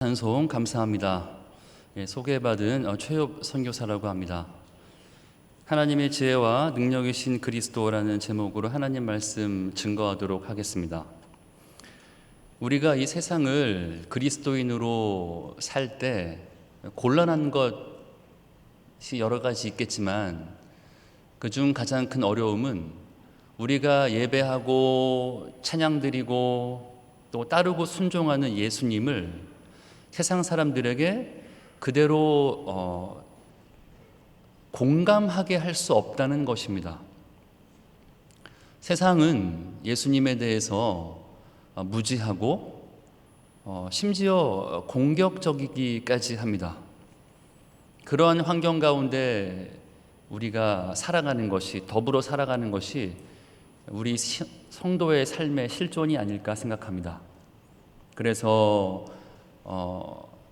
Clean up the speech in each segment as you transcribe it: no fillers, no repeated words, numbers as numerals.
찬송 감사합니다. 소개받은 최엽 선교사라고 합니다. 하나님의 지혜와 능력이신 그리스도라는 제목으로 하나님 말씀 증거하도록 하겠습니다. 우리가 이 세상을 그리스도인으로 살 때 곤란한 것이 여러 가지 있겠지만 그중 가장 큰 어려움은 우리가 예배하고 찬양드리고 또 따르고 순종하는 예수님을 세상 사람들에게 그대로 공감하게 할 수 없다는 것입니다. 세상은 예수님에 대해서 무지하고 심지어 공격적이기까지 합니다. 그러한 환경 가운데 우리가 살아가는 것이, 더불어 살아가는 것이 우리 성도의 삶의 실존이 아닐까 생각합니다. 그래서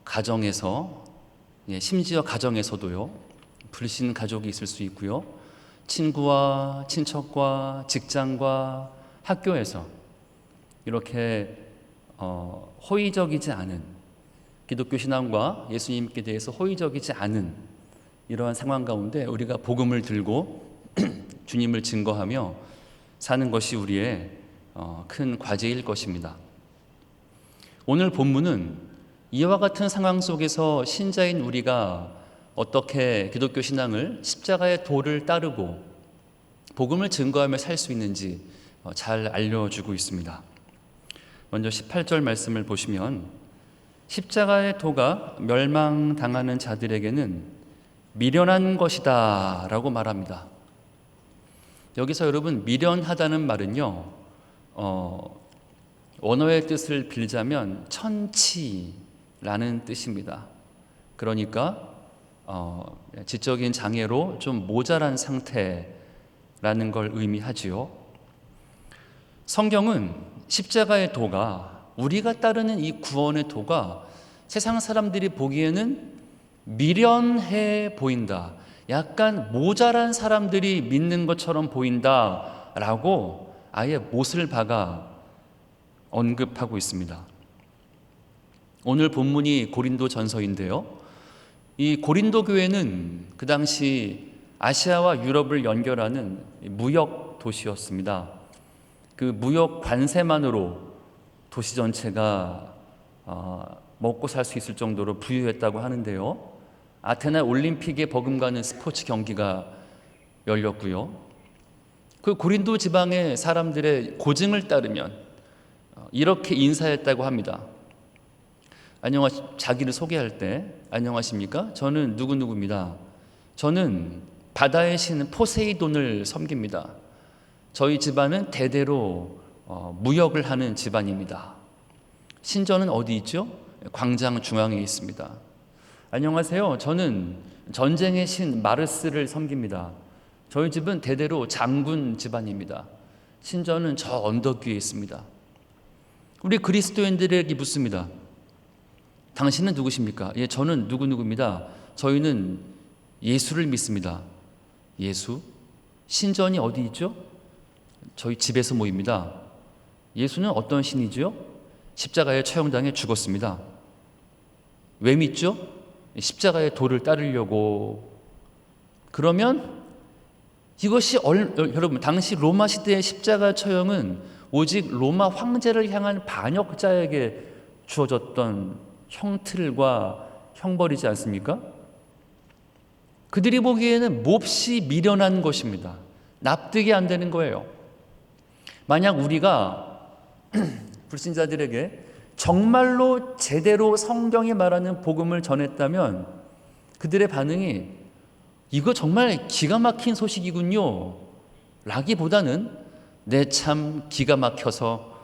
가정에서, 심지어 가정에서도요, 불신 가족이 있을 수 있고요, 친구와 친척과 직장과 학교에서 이렇게 호의적이지 않은, 기독교 신앙과 예수님께 대해서 호의적이지 않은 이러한 상황 가운데 우리가 복음을 들고 주님을 증거하며 사는 것이 우리의 큰 과제일 것입니다. 오늘 본문은 이와 같은 상황 속에서 신자인 우리가 어떻게 기독교 신앙을 십자가의 도를 따르고 복음을 증거하며 살 수 있는지 잘 알려주고 있습니다. 먼저 18절 말씀을 보시면 십자가의 도가 멸망당하는 자들에게는 미련한 것이다 라고 말합니다. 여기서 여러분, 미련하다는 말은요, 원어의 뜻을 빌자면 천치라는 뜻입니다. 그러니까 지적인 장애로 좀 모자란 상태라는 걸 의미하지요. 성경은 십자가의 도가, 우리가 따르는 이 구원의 도가 세상 사람들이 보기에는 미련해 보인다, 약간 모자란 사람들이 믿는 것처럼 보인다라고 아예 못을 박아 언급하고 있습니다. 오늘 본문이 고린도 전서인데요, 이 고린도 교회는 그 당시 아시아와 유럽을 연결하는 무역 도시였습니다. 그 무역 관세만으로 도시 전체가 먹고 살 수 있을 정도로 부유했다고 하는데요, 아테네 올림픽에 버금가는 스포츠 경기가 열렸고요, 그 고린도 지방의 사람들의 고증을 따르면 이렇게 인사했다고 합니다. 자기를 소개할 때, 안녕하십니까? 저는 누구누구입니다. 저는 바다의 신 포세이돈을 섬깁니다. 저희 집안은 대대로 무역을 하는 집안입니다. 신전은 어디 있죠? 광장 중앙에 있습니다. 안녕하세요. 저는 전쟁의 신 마르스를 섬깁니다. 저희 집은 대대로 장군 집안입니다. 신전은 저 언덕 위에 있습니다. 우리 그리스도인들에게 묻습니다. 당신은 누구십니까? 예, 저는 누구누구입니다. 저희는 예수를 믿습니다. 예수? 신전이 어디 있죠? 저희 집에서 모입니다. 예수는 어떤 신이죠? 십자가에 처형당해 죽었습니다. 왜 믿죠? 십자가의 도를 따르려고. 그러면 이것이 여러분, 당시 로마 시대의 십자가 처형은 오직 로마 황제를 향한 반역자에게 주어졌던 형틀과 형벌이지 않습니까? 그들이 보기에는 몹시 미련한 것입니다. 납득이 안 되는 거예요. 만약 우리가 불신자들에게 정말로 제대로 성경이 말하는 복음을 전했다면 그들의 반응이 이거 정말 기가 막힌 소식이군요 라기보다는 내 참 기가 막혀서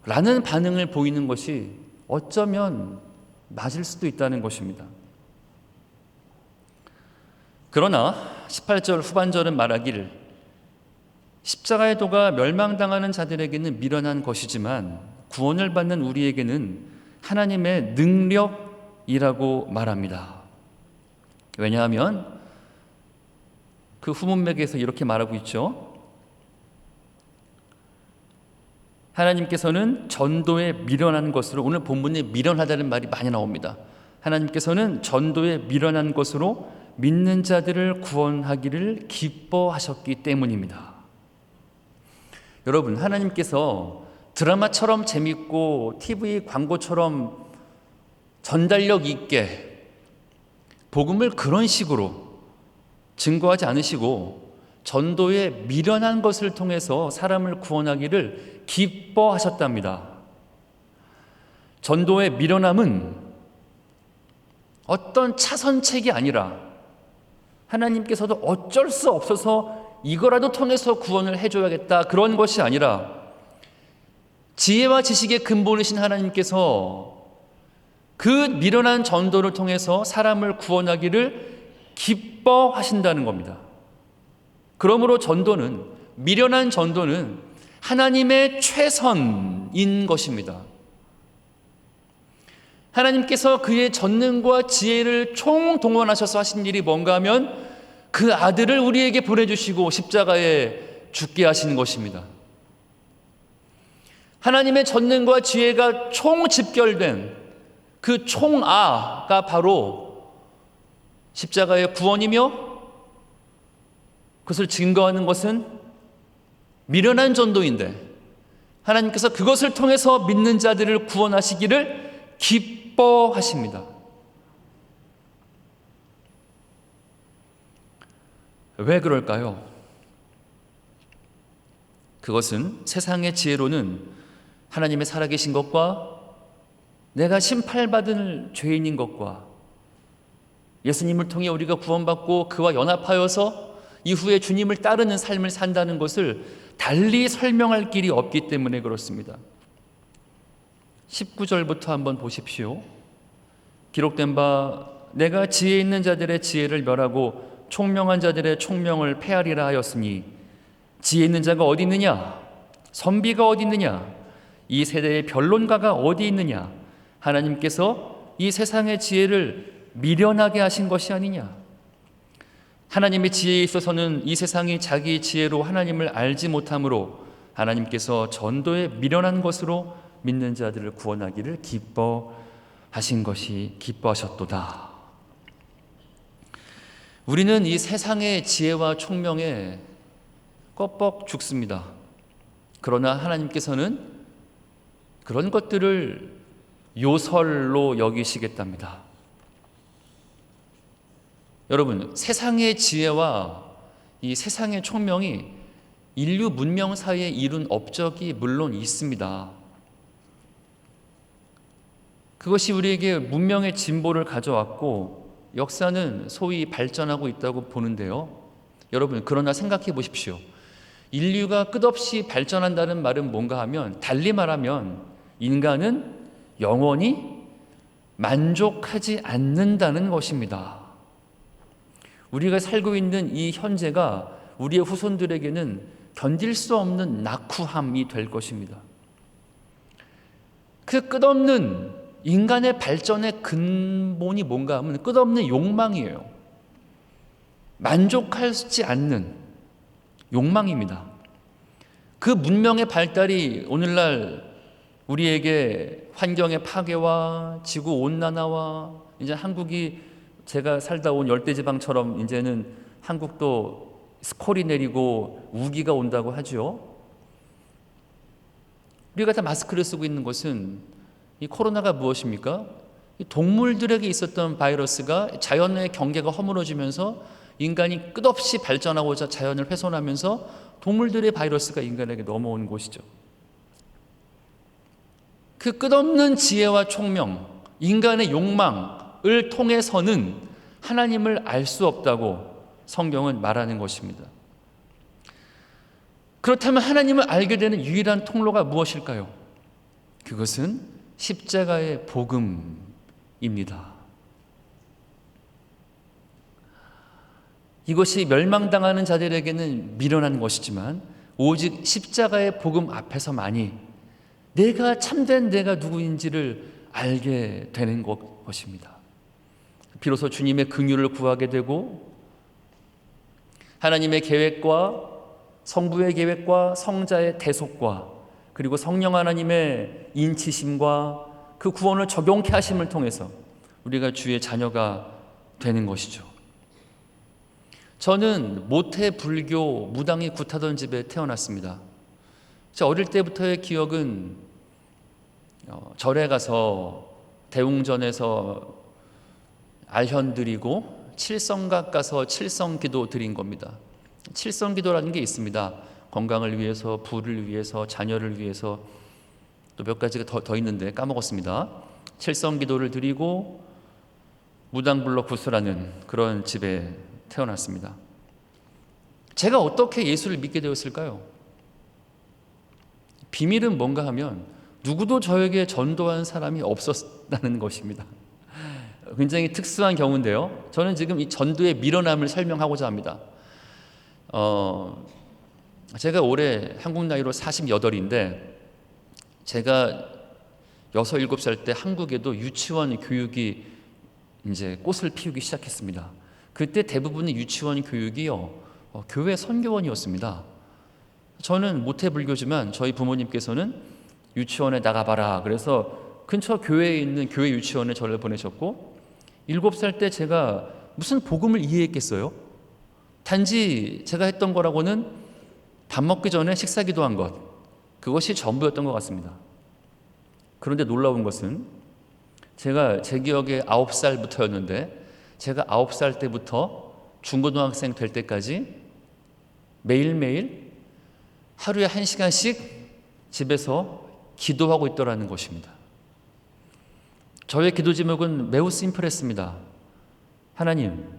라는 반응을 보이는 것이 어쩌면 맞을 수도 있다는 것입니다. 그러나 18절 후반절은 말하기를 십자가의 도가 멸망당하는 자들에게는 미련한 것이지만 구원을 받는 우리에게는 하나님의 능력이라고 말합니다. 왜냐하면 그 후문맥에서 이렇게 말하고 있죠. 하나님께서는 전도에 미련한 것으로, 오늘 본문에 미련하다는 말이 많이 나옵니다. 하나님께서는 전도에 미련한 것으로 믿는 자들을 구원하기를 기뻐하셨기 때문입니다. 여러분, 하나님께서 드라마처럼 재밌고 TV 광고처럼 전달력 있게 복음을 그런 식으로 증거하지 않으시고 전도에 미련한 것을 통해서 사람을 구원하기를 기뻐하셨답니다. 전도의 미련함은 어떤 차선책이 아니라 하나님께서도 어쩔 수 없어서 이거라도 통해서 구원을 해줘야겠다, 그런 것이 아니라 지혜와 지식의 근본이신 하나님께서 그 미련한 전도를 통해서 사람을 구원하기를 기뻐하신다는 겁니다. 그러므로 미련한 전도는 하나님의 최선인 것입니다. 하나님께서 그의 전능과 지혜를 총동원하셔서 하신 일이 뭔가 하면 그 아들을 우리에게 보내주시고 십자가에 죽게 하시는 것입니다. 하나님의 전능과 지혜가 총집결된 그 총아가 바로 십자가의 구원이며, 그것을 증거하는 것은 미련한 전도인데 하나님께서 그것을 통해서 믿는 자들을 구원하시기를 기뻐하십니다. 왜 그럴까요? 그것은 세상의 지혜로는 하나님의 살아계신 것과 내가 심판받을 죄인인 것과 예수님을 통해 우리가 구원받고 그와 연합하여서 이후에 주님을 따르는 삶을 산다는 것을 달리 설명할 길이 없기 때문에 그렇습니다. 19절부터 한번 보십시오. 기록된 바 내가 지혜 있는 자들의 지혜를 멸하고 총명한 자들의 총명을 폐하리라 하였으니 지혜 있는 자가 어디 있느냐? 선비가 어디 있느냐? 이 세대의 변론가가 어디 있느냐? 하나님께서 이 세상의 지혜를 미련하게 하신 것이 아니냐? 하나님의 지혜에 있어서는 이 세상이 자기 지혜로 하나님을 알지 못하므로 하나님께서 전도에 미련한 것으로 믿는 자들을 구원하기를 기뻐하셨도다. 우리는 이 세상의 지혜와 총명에 껍벅 죽습니다. 그러나 하나님께서는 그런 것들을 요설로 여기시겠답니다. 여러분, 세상의 지혜와 이 세상의 총명이 인류 문명 사이에 이룬 업적이 물론 있습니다. 그것이 우리에게 문명의 진보를 가져왔고 역사는 소위 발전하고 있다고 보는데요. 여러분, 그러나 생각해 보십시오. 인류가 끝없이 발전한다는 말은 뭔가 하면, 달리 말하면 인간은 영원히 만족하지 않는다는 것입니다. 우리가 살고 있는 이 현재가 우리의 후손들에게는 견딜 수 없는 낙후함이 될 것입니다. 그 끝없는 인간의 발전의 근본이 뭔가 하면 끝없는 욕망이에요. 만족하지 않는 욕망입니다. 그 문명의 발달이 오늘날 우리에게 환경의 파괴와 지구 온난화와 이제 한국이 제가 살다 온 열대지방처럼 이제는 한국도 스콜이 내리고 우기가 온다고 하죠. 우리가 다 마스크를 쓰고 있는 것은 이 코로나가 무엇입니까? 이 동물들에게 있었던 바이러스가 자연의 경계가 허물어지면서 인간이 끝없이 발전하고자 자연을 훼손하면서 동물들의 바이러스가 인간에게 넘어온 것이죠. 그 끝없는 지혜와 총명, 인간의 욕망을 통해서는 하나님을 알 수 없다고 성경은 말하는 것입니다. 그렇다면 하나님을 알게 되는 유일한 통로가 무엇일까요? 그것은 십자가의 복음입니다. 이것이 멸망당하는 자들에게는 미련한 것이지만 오직 십자가의 복음 앞에서만이 참된 내가 누구인지를 알게 되는 것입니다. 비로소 주님의 긍휼을 구하게 되고 하나님의 계획과 성부의 계획과 성자의 대속과 그리고 성령 하나님의 인치심과 그 구원을 적용케 하심을 통해서 우리가 주의 자녀가 되는 것이죠. 저는 모태 불교 무당이 굿하던 집에 태어났습니다. 제 어릴 때부터의 기억은 절에 가서 대웅전에서 알현 드리고 칠성각 가서 칠성기도 드린 겁니다. 칠성기도라는 게 있습니다. 건강을 위해서, 부를 위해서, 자녀를 위해서, 또 몇 가지가 더 있는데 까먹었습니다. 칠성기도를 드리고 무당불로 구슬하는 그런 집에 태어났습니다. 제가 어떻게 예수를 믿게 되었을까요? 비밀은 뭔가 하면 누구도 저에게 전도한 사람이 없었다는 것입니다. 굉장히 특수한 경우인데요. 저는 지금 이 전도의 밀어남을 설명하고자 합니다. 제가 올해 한국 나이로 48인데 제가 6, 7살 때 한국에도 유치원 교육이 이제 꽃을 피우기 시작했습니다. 그때 대부분의 유치원 교육이요, 교회 선교원이었습니다. 저는 모태불교지만 저희 부모님께서는 유치원에 나가봐라. 그래서 근처 교회에 있는 교회 유치원에 저를 보내셨고 7살 때 제가 무슨 복음을 이해했겠어요? 단지 제가 했던 거라고는 밥 먹기 전에 식사 기도한 것, 그것이 전부였던 것 같습니다. 그런데 놀라운 것은 제가 제 기억에 9살부터였는데 제가 9살 때부터 중고등학생 될 때까지 매일매일 하루에 1시간씩 집에서 기도하고 있더라는 것입니다. 저의 기도 제목은 매우 심플했습니다. 하나님,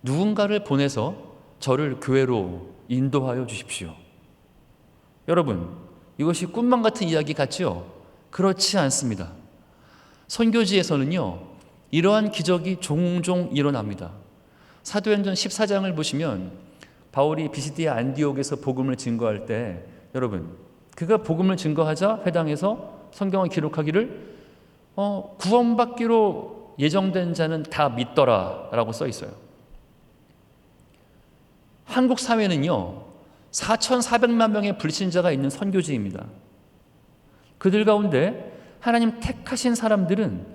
누군가를 보내서 저를 교회로 인도하여 주십시오. 여러분, 이것이 꿈만 같은 이야기 같지요? 그렇지 않습니다. 선교지에서는요, 이러한 기적이 종종 일어납니다. 사도행전 14장을 보시면 바울이 비시디아 안디옥에서 복음을 증거할 때 여러분, 그가 복음을 증거하자 회당에서 성경을 기록하기를 구원받기로 예정된 자는 다 믿더라 라고 써 있어요. 한국 사회는요 4,400만 명의 불신자가 있는 선교지입니다. 그들 가운데 하나님 택하신 사람들은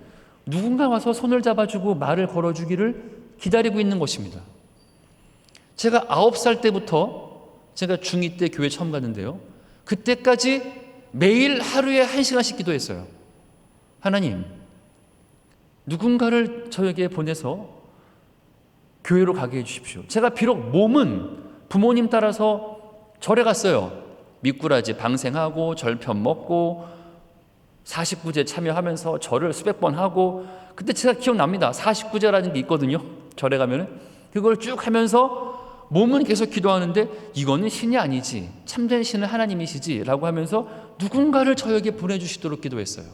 누군가 와서 손을 잡아주고 말을 걸어주기를 기다리고 있는 것입니다. 제가 9살 때부터 제가 중2 때 교회 처음 갔는데요, 그때까지 매일 하루에 1시간씩 기도했어요. 하나님, 누군가를 저에게 보내서 교회로 가게 해주십시오. 제가 비록 몸은 부모님 따라서 절에 갔어요. 미꾸라지 방생하고 절편 먹고 49제 참여하면서 절을 수백 번 하고, 그때 제가 기억납니다. 49제라는 게 있거든요. 절에 가면은 그걸 쭉 하면서 몸은 계속 기도하는데 이거는 신이 아니지, 참된 신은 하나님이시지 라고 하면서 누군가를 저에게 보내주시도록 기도했어요.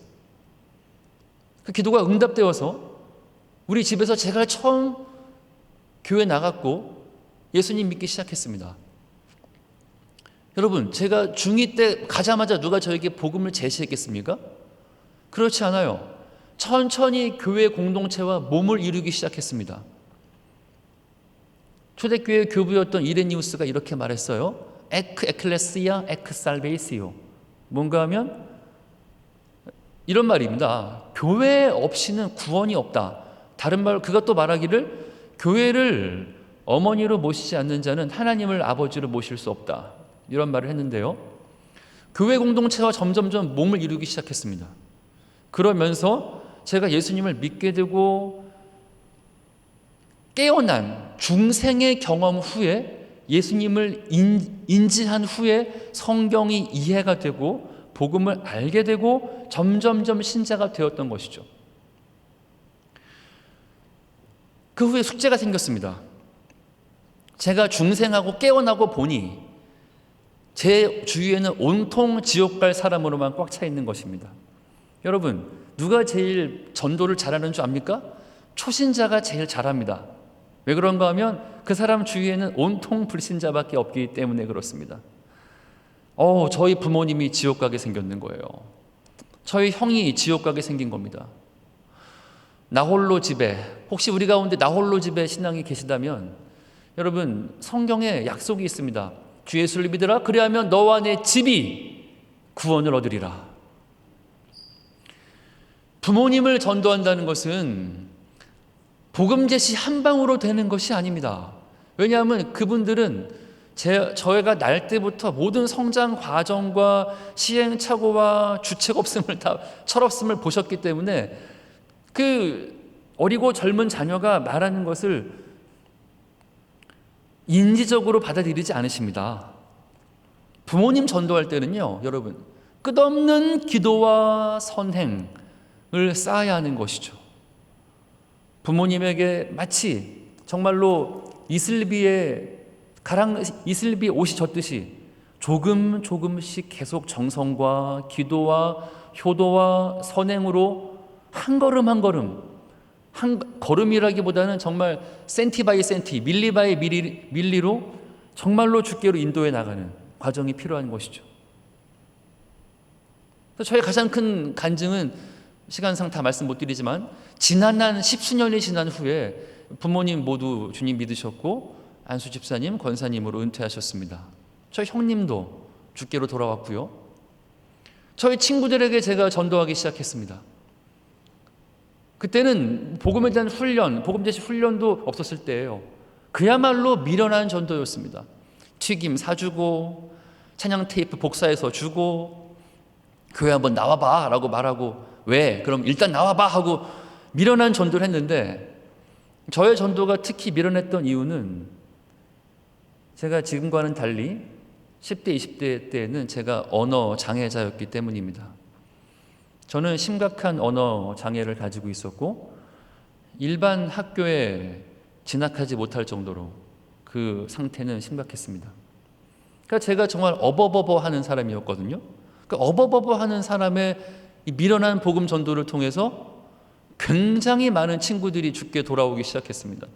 그 기도가 응답되어서 우리 집에서 제가 처음 교회 나갔고 예수님 믿기 시작했습니다. 여러분, 제가 중2 때 가자마자 누가 저에게 복음을 제시했겠습니까? 그렇지 않아요. 천천히 교회 공동체와 몸을 이루기 시작했습니다. 초대교회 교부였던 이레니우스가 이렇게 말했어요. 에크 에클레시아 에크 살베이시오. 뭔가 하면 이런 말입니다. 교회 없이는 구원이 없다. 다른 말, 그가 또 말하기를 교회를 어머니로 모시지 않는 자는 하나님을 아버지로 모실 수 없다. 이런 말을 했는데요, 교회 공동체와 점점점 몸을 이루기 시작했습니다. 그러면서 제가 예수님을 믿게 되고 깨어난 중생의 경험 후에 예수님을 인지한 후에 성경이 이해가 되고 복음을 알게 되고 점점점 신자가 되었던 것이죠. 그 후에 숙제가 생겼습니다. 제가 중생하고 깨어나고 보니 제 주위에는 온통 지옥 갈 사람으로만 꽉 차 있는 것입니다. 여러분, 누가 제일 전도를 잘하는 줄 압니까? 초신자가 제일 잘합니다. 왜 그런가 하면 그 사람 주위에는 온통 불신자밖에 없기 때문에 그렇습니다. 저희 부모님이 지옥 가게 생겼는 거예요. 저희 형이 지옥 가게 생긴 겁니다. 나홀로 집에, 혹시 우리 가운데 나홀로 집에 신앙이 계시다면 여러분, 성경에 약속이 있습니다. 주 예수를 믿으라, 그리하면 너와 내 집이 구원을 얻으리라. 부모님을 전도한다는 것은 복음 제시 한 방으로 되는 것이 아닙니다. 왜냐하면 그분들은 저희가 날 때부터 모든 성장 과정과 시행착오와 주책 없음을 다 철없음을 보셨기 때문에 그 어리고 젊은 자녀가 말하는 것을 인지적으로 받아들이지 않으십니다. 부모님 전도할 때는요, 여러분, 끝없는 기도와 선행을 쌓아야 하는 것이죠. 부모님에게 마치 정말로 이슬비 옷이 젖듯이 조금씩 계속 정성과 기도와 효도와 선행으로 한 걸음 한 걸음이라기보다는 정말 센티 바이 센티, 밀리 바이 밀리로 정말로 주께로 인도해 나가는 과정이 필요한 것이죠. 저의 가장 큰 간증은 시간상 다 말씀 못 드리지만 지난 한 10수년이 지난 후에 부모님 모두 주님 믿으셨고 안수 집사님, 권사님으로 은퇴하셨습니다. 저희 형님도 주께로 돌아왔고요. 저희 친구들에게 제가 전도하기 시작했습니다. 그때는 복음에 대한 훈련, 복음 제시 훈련도 없었을 때예요. 그야말로 미련한 전도였습니다. 튀김 사주고 찬양 테이프 복사해서 주고 교회 한번 나와봐 라고 말하고 왜? 그럼 일단 나와봐 하고 미련한 전도를 했는데 저의 전도가 특히 미련했던 이유는 제가 지금과는 달리 10대, 20대 때에는 제가 언어 장애자였기 때문입니다. 저는 심각한 언어 장애를 가지고 있었고 일반 학교에 진학하지 못할 정도로 그 상태는 심각했습니다. 그러니까 제가 정말 어버버버 하는 사람이었거든요. 그러니까 어버버버 하는 사람의 이 미련한 복음 전도를 통해서 굉장히 많은 친구들이 주께 돌아오기 시작했습니다.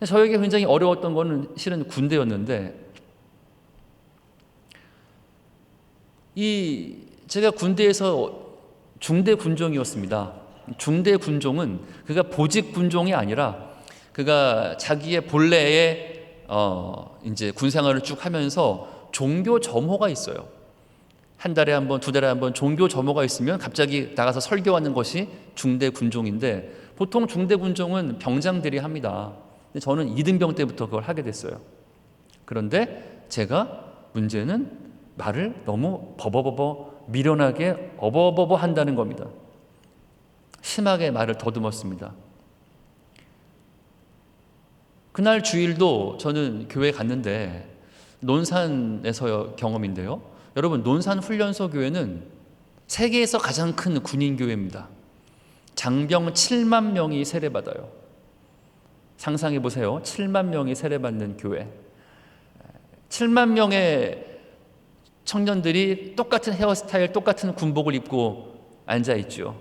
저에게 굉장히 어려웠던 것은 실은 군대였는데 제가 군대에서 중대 군종이었습니다. 중대 군종은 그가 보직 군종이 아니라 그가 자기의 본래의 이제 군 생활을 쭉 하면서 종교 점호가 있어요. 한 달에 한 번, 두 달에 한 번 종교 점호가 있으면 갑자기 나가서 설교하는 것이 중대 군종인데 보통 중대 군종은 병장들이 합니다. 근데 저는 이등병 때부터 그걸 하게 됐어요. 그런데 제가 문제는 말을 너무 버버버버 미련하게 어버버버 한다는 겁니다. 심하게 말을 더듬었습니다. 그날 주일도 저는 교회 갔는데 논산에서 경험인데요. 여러분 논산 훈련소 교회는 세계에서 가장 큰 군인 교회입니다. 장병 7만 명이 세례받아요. 상상해 보세요. 7만 명이 세례받는 교회. 7만 명의 청년들이 똑같은 헤어스타일, 똑같은 군복을 입고 앉아있죠.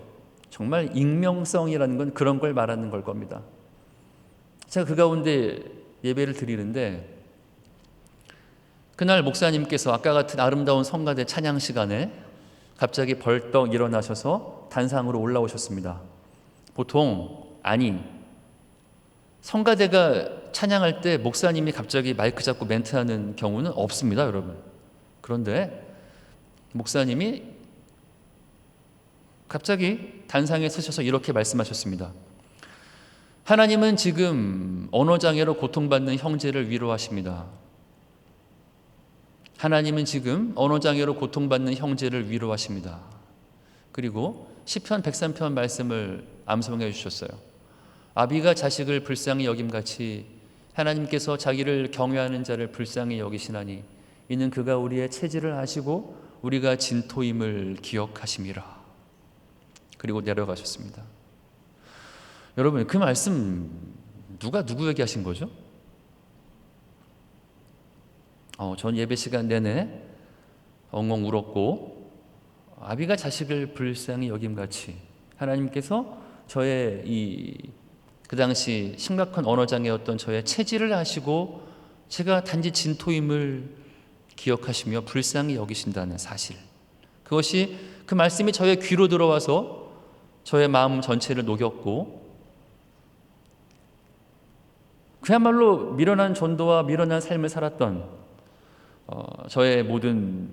정말 익명성이라는 건 그런 걸 말하는 걸 겁니다. 제가 그 가운데 예배를 드리는데 그날 목사님께서 아까 같은 아름다운 성가대 찬양 시간에 갑자기 벌떡 일어나셔서 단상으로 올라오셨습니다. 보통 성가대가 찬양할 때 목사님이 갑자기 마이크 잡고 멘트하는 경우는 없습니다, 여러분. 그런데 목사님이 갑자기 단상에 서셔서 이렇게 말씀하셨습니다. 하나님은 지금 언어장애로 고통받는 형제를 위로하십니다. 하나님은 지금 언어장애로 고통받는 형제를 위로하십니다. 그리고 시편 103편 말씀을 암송해 주셨어요. 아비가 자식을 불쌍히 여김같이 하나님께서 자기를 경외하는 자를 불쌍히 여기시나니 이는 그가 우리의 체질을 아시고 우리가 진토임을 기억하심이라. 그리고 내려가셨습니다. 여러분 그 말씀 누가 누구에게 하신 거죠? 전 예배 시간 내내 엉엉 울었고 아비가 자식을 불쌍히 여김같이 하나님께서 저의 그 당시 심각한 언어장애였던 저의 체질을 아시고 제가 단지 진토임을 기억하시며 불쌍히 여기신다는 사실, 그것이 그 말씀이 저의 귀로 들어와서 저의 마음 전체를 녹였고 그야말로 미련한 전도와 미련한 삶을 살았던 저의 모든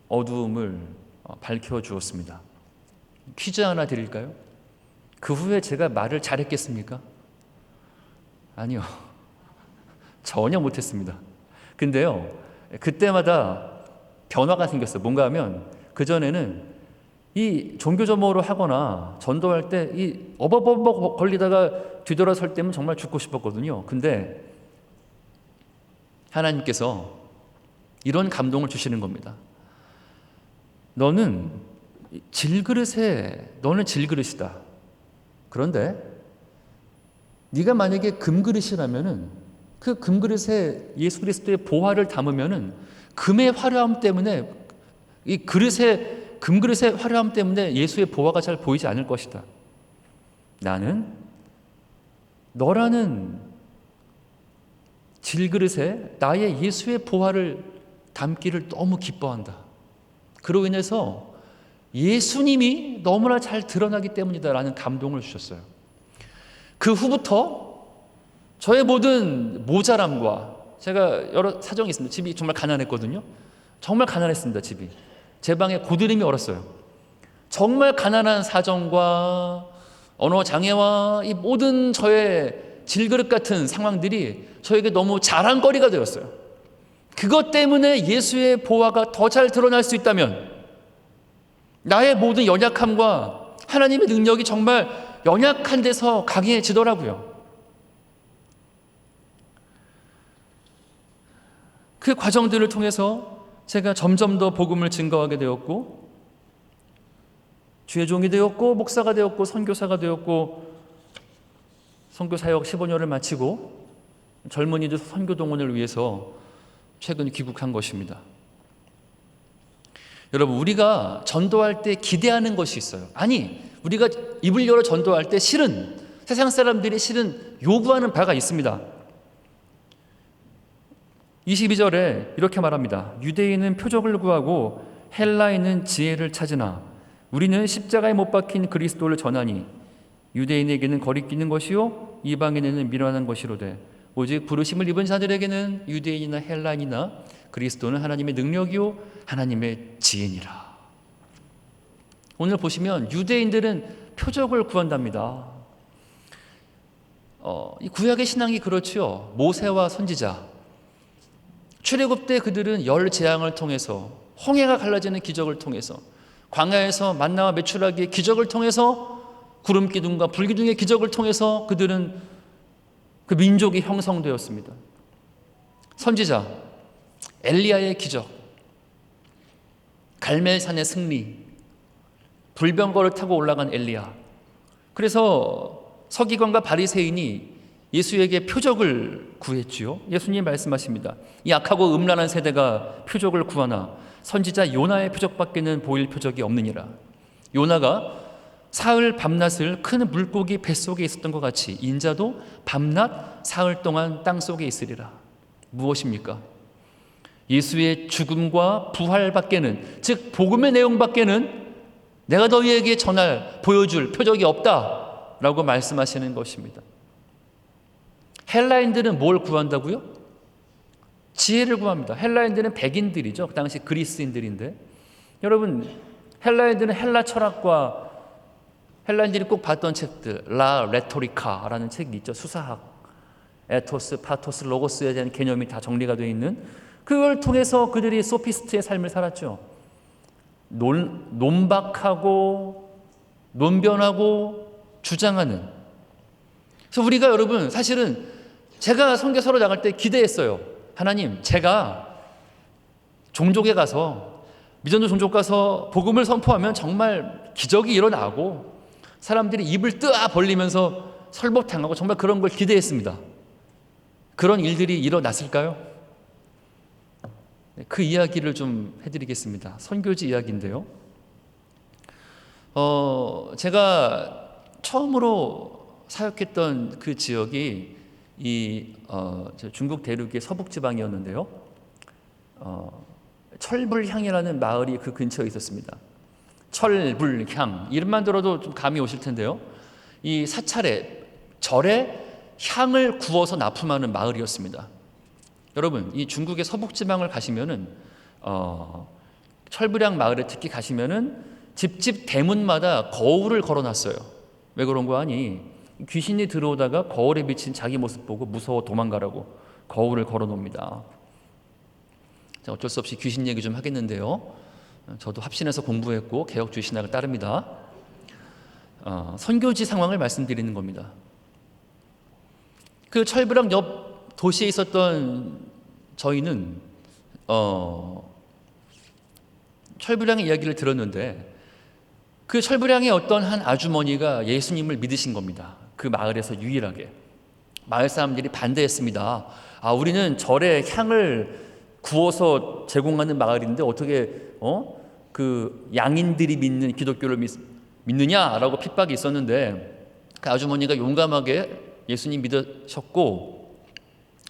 어두움을 밝혀주었습니다. 퀴즈 하나 드릴까요? 그 후에 제가 말을 잘했겠습니까? 아니요. 전혀 못했습니다. 근데요, 그때마다 변화가 생겼어요. 뭔가 하면 그전에는 이 종교점호를 하거나 전도할 때 이 어버버버 걸리다가 뒤돌아설 때면 정말 죽고 싶었거든요. 근데 하나님께서 이런 감동을 주시는 겁니다. 너는 질그릇이다. 그런데 네가 만약에 금그릇이라면은 그 금그릇에 예수 그리스도의 보화를 담으면은 금의 화려함 때문에 이 금그릇의 화려함 때문에 예수의 보화가 잘 보이지 않을 것이다. 나는 너라는 질그릇에 나의 예수의 보화를 담기를 너무 기뻐한다. 그로 인해서 예수님이 너무나 잘 드러나기 때문이다라는 감동을 주셨어요. 그 후부터 저의 모든 모자람과 제가 여러 사정이 있습니다. 집이 정말 가난했거든요. 정말 가난했습니다. 집이. 제 방에 고드름이 얼었어요. 정말 가난한 사정과 언어 장애와 이 모든 저의 질그릇 같은 상황들이 저에게 너무 자랑거리가 되었어요. 그것 때문에 예수의 보화가 더 잘 드러날 수 있다면 나의 모든 연약함과 하나님의 능력이 정말 연약한 데서 강해지더라고요. 그 과정들을 통해서 제가 점점 더 복음을 증거하게 되었고 주의 종이 되었고 목사가 되었고 선교사가 되었고 선교사역 15년을 마치고 젊은이들 선교동원을 위해서 최근 귀국한 것입니다. 여러분, 우리가 전도할 때 기대하는 것이 있어요. 아니, 우리가 입을 열어 전도할 때 실은 세상 사람들이 실은 요구하는 바가 있습니다. 22절에 이렇게 말합니다. 유대인은 표적을 구하고 헬라인은 지혜를 찾으나 우리는 십자가에 못 박힌 그리스도를 전하니 유대인에게는 거리끼는 것이요 이방인에게는 미련한 것이로되 오직 부르심을 입은 자들에게는 유대인이나 헬라인이나 그리스도는 하나님의 능력이요 하나님의 지혜니라. 오늘 보시면 유대인들은 표적을 구한답니다. 이 구약의 신앙이 그렇죠. 모세와 선지자 출애굽 때 그들은 열 재앙을 통해서 홍해가 갈라지는 기적을 통해서 광야에서 만나와 메추라기의 기적을 통해서 구름 기둥과 불 기둥의 기적을 통해서 그들은 그 민족이 형성되었습니다. 선지자 엘리야의 기적, 갈멜산의 승리, 불병거를 타고 올라간 엘리야. 그래서 서기관과 바리새인이 예수에게 표적을 구했지요. 예수님이 말씀하십니다. 이 악하고 음란한 세대가 표적을 구하나 선지자 요나의 표적밖에는 보일 표적이 없느니라. 요나가 사흘 밤낮을 큰 물고기 뱃속에 있었던 것 같이 인자도 밤낮 사흘 동안 땅속에 있으리라. 무엇입니까? 예수의 죽음과 부활밖에는, 즉 복음의 내용밖에는 내가 너희에게 보여줄 표적이 없다라고 말씀하시는 것입니다. 헬라인들은 뭘 구한다고요? 지혜를 구합니다. 헬라인들은 백인들이죠. 그 당시 그리스인들인데, 여러분, 헬라인들은 헬라 철학과 헬라인들이 꼭 봤던 책들, 라 레토리카라는 책이 있죠. 수사학, 에토스, 파토스, 로고스에 대한 개념이 다 정리가 되어 있는, 그걸 통해서 그들이 소피스트의 삶을 살았죠. 논박하고 논변하고 주장하는. 그래서 우리가 여러분 사실은 제가 선교사로 나갈 때 기대했어요. 하나님, 제가 종족에 가서 미전도 종족 가서 복음을 선포하면 정말 기적이 일어나고 사람들이 입을 뜨아 벌리면서 설법당하고 정말 그런 걸 기대했습니다. 그런 일들이 일어났을까요? 그 이야기를 좀 해드리겠습니다. 선교지 이야기인데요. 제가 처음으로 사역했던 그 지역이 중국 대륙의 서북지방이었는데요. 철불향이라는 마을이 그 근처에 있었습니다. 철불향, 이름만 들어도 좀 감이 오실 텐데요. 이 사찰에, 절에 향을 구워서 납품하는 마을이었습니다. 여러분, 이 중국의 서북지방을 가시면은 철부량 마을에 특히 가시면은 집집 대문마다 거울을 걸어놨어요. 왜 그런 거 아니? 귀신이 들어오다가 거울에 비친 자기 모습 보고 무서워 도망가라고 거울을 걸어놓습니다. 자, 어쩔 수 없이 귀신 얘기 좀 하겠는데요. 저도 합신해서 공부했고 개혁주의 신학을 따릅니다. 선교지 상황을 말씀드리는 겁니다. 그 철부랑 옆 도시에 있었던 저희는 철부량의 이야기를 들었는데 그 철부량의 어떤 한 아주머니가 예수님을 믿으신 겁니다. 그 마을에서 유일하게. 마을 사람들이 반대했습니다. 우리는 절에 향을 구워서 제공하는 마을인데 어떻게 그 양인들이 믿는 기독교를 믿느냐라고 핍박이 있었는데 그 아주머니가 용감하게 예수님 믿으셨고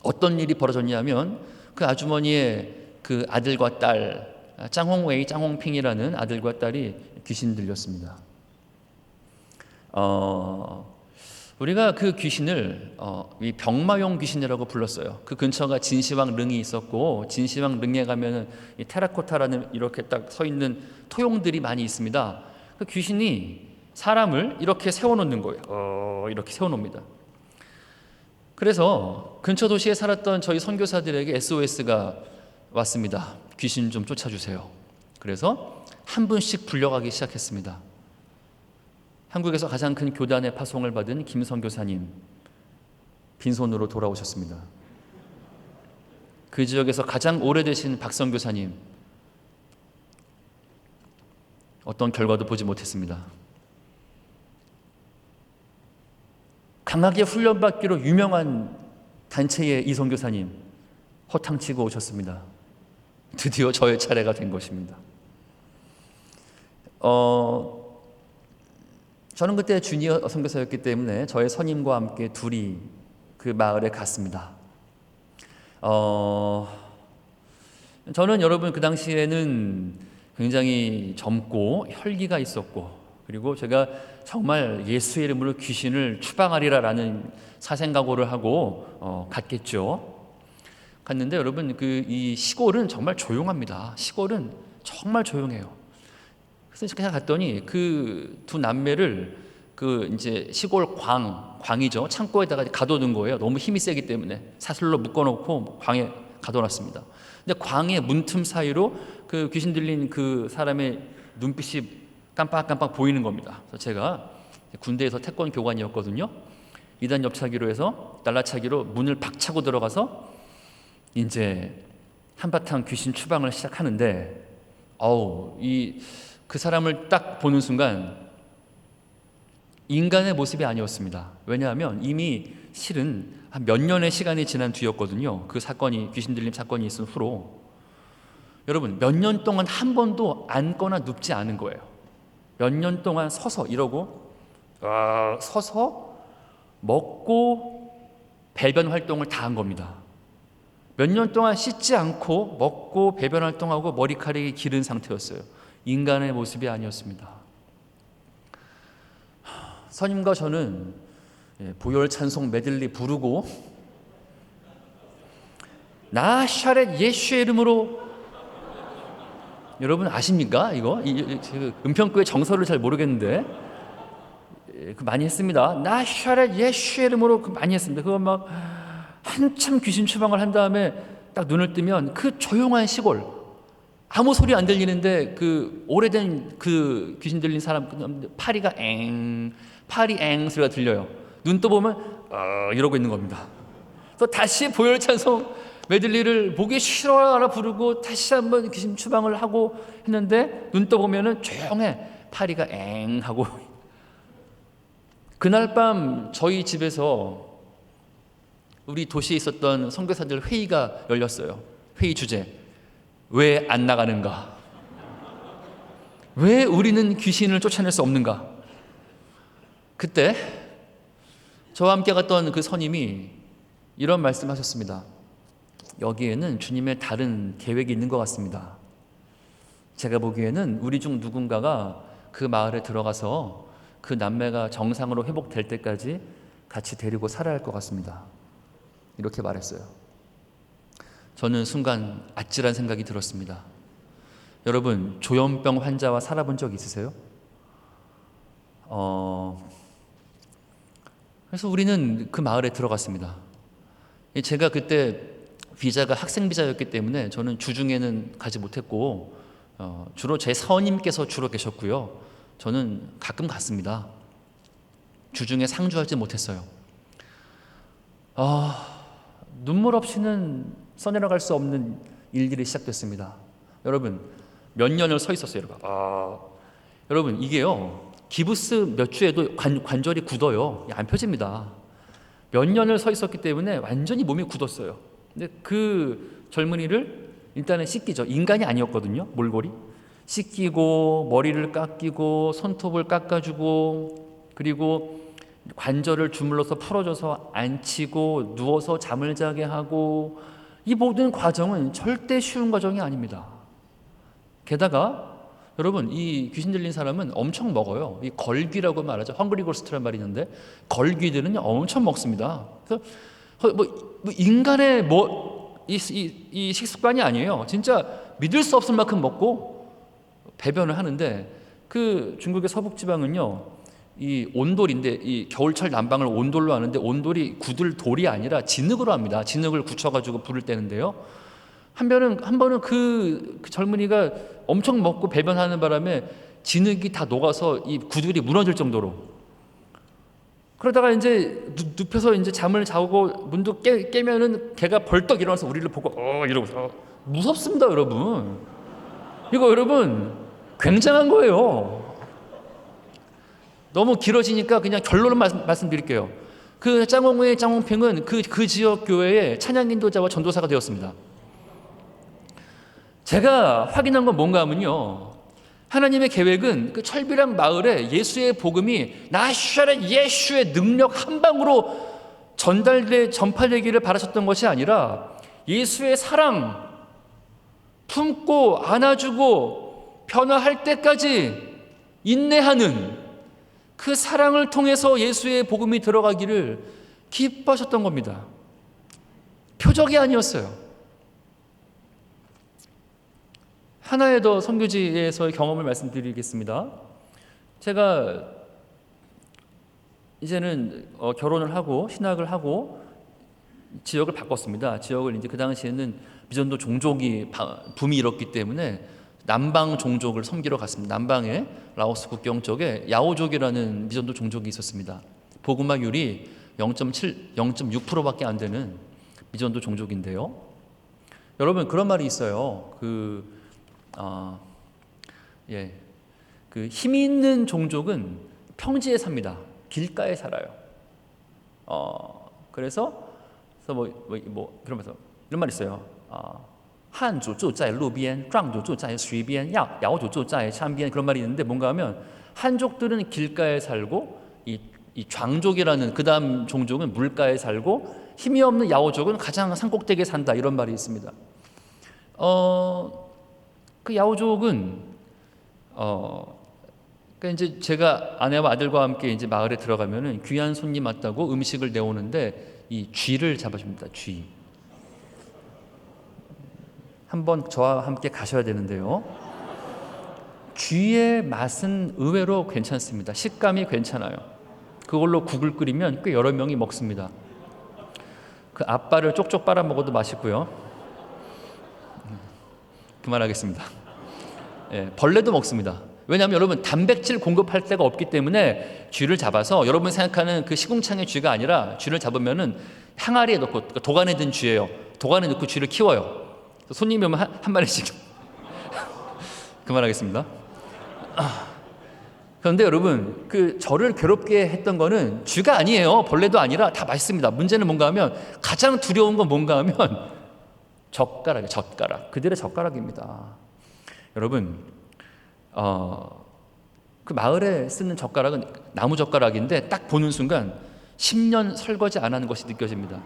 어떤 일이 벌어졌냐면 그 아주머니의 그 아들과 딸 짱홍웨이, 짱홍핑이라는 아들과 딸이 귀신 들렸습니다. 우리가 그 귀신을 이 병마용 귀신이라고 불렀어요. 그 근처가 진시황 릉이 있었고 진시황 릉에 가면은 이 테라코타라는 이렇게 딱 서 있는 토용들이 많이 있습니다. 그 귀신이 사람을 이렇게 세워놓는 거예요. 이렇게 세워놓습니다. 그래서 근처 도시에 살았던 저희 선교사들에게 SOS가 왔습니다. 귀신 좀 쫓아주세요. 그래서 한 분씩 불려가기 시작했습니다. 한국에서 가장 큰 교단의 파송을 받은 김 선교사님 빈손으로 돌아오셨습니다. 그 지역에서 가장 오래되신 박 선교사님 어떤 결과도 보지 못했습니다. 강하게 훈련받기로 유명한 단체의 이 선교사님 허탕치고 오셨습니다. 드디어 저의 차례가 된 것입니다. 저는 그때 주니어 선교사였기 때문에 저의 선임과 함께 둘이 그 마을에 갔습니다. 저는 여러분 그 당시에는 굉장히 젊고 혈기가 있었고 그리고 제가 정말 예수의 이름으로 귀신을 추방하리라라는 사생각오를 하고 갔겠죠. 갔는데 여러분 이 시골은 정말 조용합니다. 시골은 정말 조용해요. 그래서 그냥 갔더니 그 두 남매를 그 이제 시골 광이죠. 창고에다가 가둬둔 거예요. 너무 힘이 세기 때문에 사슬로 묶어놓고 광에 가둬놨습니다. 근데 광의 문틈 사이로 그 귀신 들린 그 사람의 눈빛이 깜빡깜빡 보이는 겁니다. 그래서 제가 군대에서 태권 교관이었거든요. 2단 옆차기로 해서 날라차기로 문을 박차고 들어가서 이제 한바탕 귀신 추방을 시작하는데 그 사람을 딱 보는 순간 인간의 모습이 아니었습니다. 왜냐하면 이미 실은 한 몇 년의 시간이 지난 뒤였거든요. 그 사건이 귀신 들림 사건이 있은 후로 여러분 몇 년 동안 한 번도 앉거나 눕지 않은 거예요. 몇 년 동안 서서 이러고 서서 먹고 배변 활동을 다 한 겁니다. 몇 년 동안 씻지 않고 먹고 배변 활동하고 머리카락이 기른 상태였어요. 인간의 모습이 아니었습니다. 선임과 저는 보혈 찬송 메들리 부르고 나샤렛 예수의 이름으로 여러분 아십니까? 이거 은평구의 정서를 잘 모르겠는데 많이 했습니다. 나샤렛 예수의 이름으로 많이 했습니다. 그거 막 한참 귀신 추방을 한 다음에 딱 눈을 뜨면 그 조용한 시골 아무 소리 안 들리는데 그 오래된 그 귀신 들린 사람 파리가 파리 소리가 들려요. 눈 떠보면 이러고 있는 겁니다. 그래서 다시 보혈 찬송 메들리를 보기 싫어라 부르고 다시 한번 귀신 추방을 하고 했는데 눈 떠보면은 조용해. 파리가 하고 그날 밤 저희 집에서 우리 도시에 있었던 선교사들 회의가 열렸어요. 회의 주제 왜 안 나가는가? 왜 우리는 귀신을 쫓아낼 수 없는가? 그때 저와 함께 갔던 그 선임이 이런 말씀하셨습니다. 여기에는 주님의 다른 계획이 있는 것 같습니다. 제가 보기에는 우리 중 누군가가 그 마을에 들어가서 그 남매가 정상으로 회복될 때까지 같이 데리고 살아야 할 것 같습니다. 이렇게 말했어요. 저는 순간 아찔한 생각이 들었습니다. 여러분, 조현병 환자와 살아본 적 있으세요? 그래서 우리는 그 마을에 들어갔습니다. 제가 그때 비자가 학생 비자였기 때문에 저는 주중에는 가지 못했고, 주로 제 사원님께서 주로 계셨고요. 저는 가끔 갔습니다. 주중에 상주하지 못했어요. 눈물 없이는 써내려갈 수 없는 일들이 시작됐습니다. 여러분, 몇 년을 서 있었어요. 여러분, 이게요, 기부스 몇 주에도 관절이 굳어요. 안 펴집니다. 몇 년을 서 있었기 때문에 완전히 몸이 굳었어요. 근데 그 젊은이를 일단은 씻기죠. 인간이 아니었거든요. 몰골이. 씻기고 머리를 깎이고 손톱을 깎아주고, 그리고 관절을 주물러서 풀어줘서 앉히고 누워서 잠을 자게 하고, 이 모든 과정은 절대 쉬운 과정이 아닙니다. 게다가 여러분, 이 귀신 들린 사람은 엄청 먹어요. 이 걸귀라고 말하죠. 헝그리 고스트란 말이 있는데, 걸귀들은 엄청 먹습니다. 그래서 인간의 이 식습관이 아니에요. 진짜 믿을 수 없을 만큼 먹고 배변을 하는데, 그 중국의 서북 지방은요, 이 온돌인데, 이 겨울철 난방을 온돌로 하는데, 온돌이 굳을 돌이 아니라 진흙으로 합니다. 진흙을 굳혀가지고 불을 떼는데요. 한 번은 그 젊은이가 엄청 먹고 배변하는 바람에 진흙이 다 녹아서 이 구들이 무너질 정도로. 그러다가 이제 눕혀서 이제 잠을 자고 문득 깨면은 걔가 벌떡 일어나서 우리를 보고 이러고서 무섭습니다, 여러분. 이거 여러분 굉장한 거예요. 너무 길어지니까 그냥 결론을 말씀드릴게요. 그 짱홍의 짱홍팽은 그 지역 교회의 찬양 인도자와 전도사가 되었습니다. 제가 확인한 건 뭔가 하면요, 하나님의 계획은 그 철비랑 마을에 예수의 복음이 나샤렛 예수의 능력 한 방으로 전파되기를 바라셨던 것이 아니라, 예수의 사랑 품고 안아주고 변화할 때까지 인내하는 그 사랑을 통해서 예수의 복음이 들어가기를 기뻐하셨던 겁니다. 표적이 아니었어요. 하나의 더 선교지에서의 경험을 말씀드리겠습니다. 제가 이제는 결혼을 하고 신학을 하고 지역을 바꿨습니다. 지역을 이제 그 당시에는 미전도 종족이 붐이 일었기 때문에 남방 종족을 섬기러 갔습니다. 남방에 라오스 국경 쪽에 야오족이라는 미전도 종족이 있었습니다. 복음화율이 0.6%밖에 안 되는 미전도 종족인데요. 여러분, 그런 말이 있어요. 그 힘이 있는 종족은 평지에 삽니다. 길가에 살아요. 그래서 그러면서 이런 말이 있어요. 汉族住在路边，壮族住在水边，瑶族住在山边. 그런 말이 있는데, 뭔가 하면 한족들은 길가에 살고 이 좌족이라는 그 다음 종족은 물가에 살고, 힘이 없는 야오족은 가장 산꼭대기에 산다, 이런 말이 있습니다. 그 야오족은 그러니까 이제 제가 아내와 아들과 함께 이제 마을에 들어가면은 귀한 손님 왔다고 음식을 내오는데 이 쥐를 잡아줍니다. 쥐. 한번 저와 함께 가셔야 되는데요. 쥐의 맛은 의외로 괜찮습니다. 식감이 괜찮아요. 그걸로 국을 끓이면 꽤 여러 명이 먹습니다. 그 앞발을 쪽쪽 빨아 먹어도 맛있고요. 그만하겠습니다. 벌레도 먹습니다. 왜냐하면 여러분, 단백질 공급할 데가 없기 때문에 쥐를 잡아서, 여러분 생각하는 그 시궁창의 쥐가 아니라, 쥐를 잡으면은 항아리에 넣고, 도관에 든 쥐예요. 도관에 넣고 쥐를 키워요. 손님이 오면 한 마리씩. 그만하겠습니다. 그런데 여러분, 그 저를 괴롭게 했던 거는 쥐가 아니에요. 벌레도 아니라 다 맛있습니다. 문제는 뭔가 하면, 가장 두려운 건 뭔가 하면 젓가락이에요. 젓가락. 그들의 젓가락입니다. 여러분, 그 마을에 쓰는 젓가락은 나무 젓가락인데, 딱 보는 순간 10년 설거지 안 하는 것이 느껴집니다.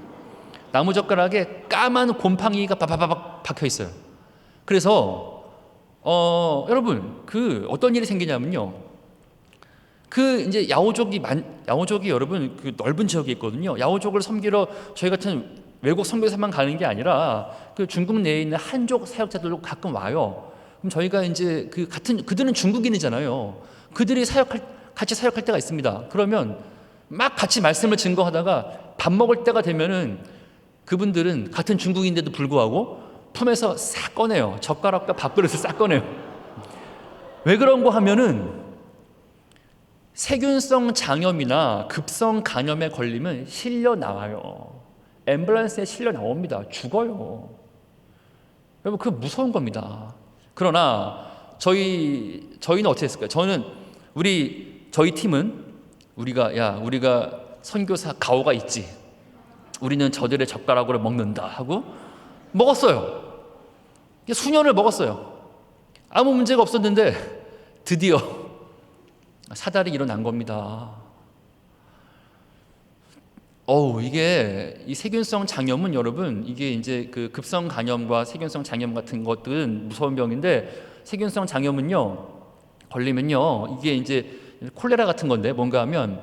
나무 젓가락에 까만 곰팡이가 바바바박 박혀 있어요. 그래서 여러분, 그 어떤 일이 생기냐면요, 그 이제 야오족이 여러분 그 넓은 지역에 있거든요. 야오족을 섬기러 저희 같은 외국 선교사만 가는 게 아니라 그 중국 내에 있는 한족 사역자들도 가끔 와요. 그럼 저희가 이제 그들은 중국인이잖아요. 그들이 같이 사역할 때가 있습니다. 그러면 막 같이 말씀을 증거하다가 밥 먹을 때가 되면은 그분들은 같은 중국인데도 불구하고 품에서 싹 꺼내요. 젓가락과 밥그릇을 싹 꺼내요. 왜 그런 거 하면은 세균성 장염이나 급성 간염에 걸리면 실려 나와요. 앰뷸런스에 실려 나옵니다. 죽어요. 여러분, 그거 무서운 겁니다. 그러나 저희는 어떻게 했을까요? 저희 팀은 우리가 선교사 가오가 있지. 우리는 저들의 젓가락으로 먹는다 하고 먹었어요. 수년을 먹었어요. 아무 문제가 없었는데 드디어 사달이 일어난 겁니다. 이게 이 세균성 장염은 여러분, 이게 이제 그 급성 간염과 세균성 장염 같은 것들은 무서운 병인데, 세균성 장염은요, 걸리면요, 이게 이제 콜레라 같은 건데, 뭔가 하면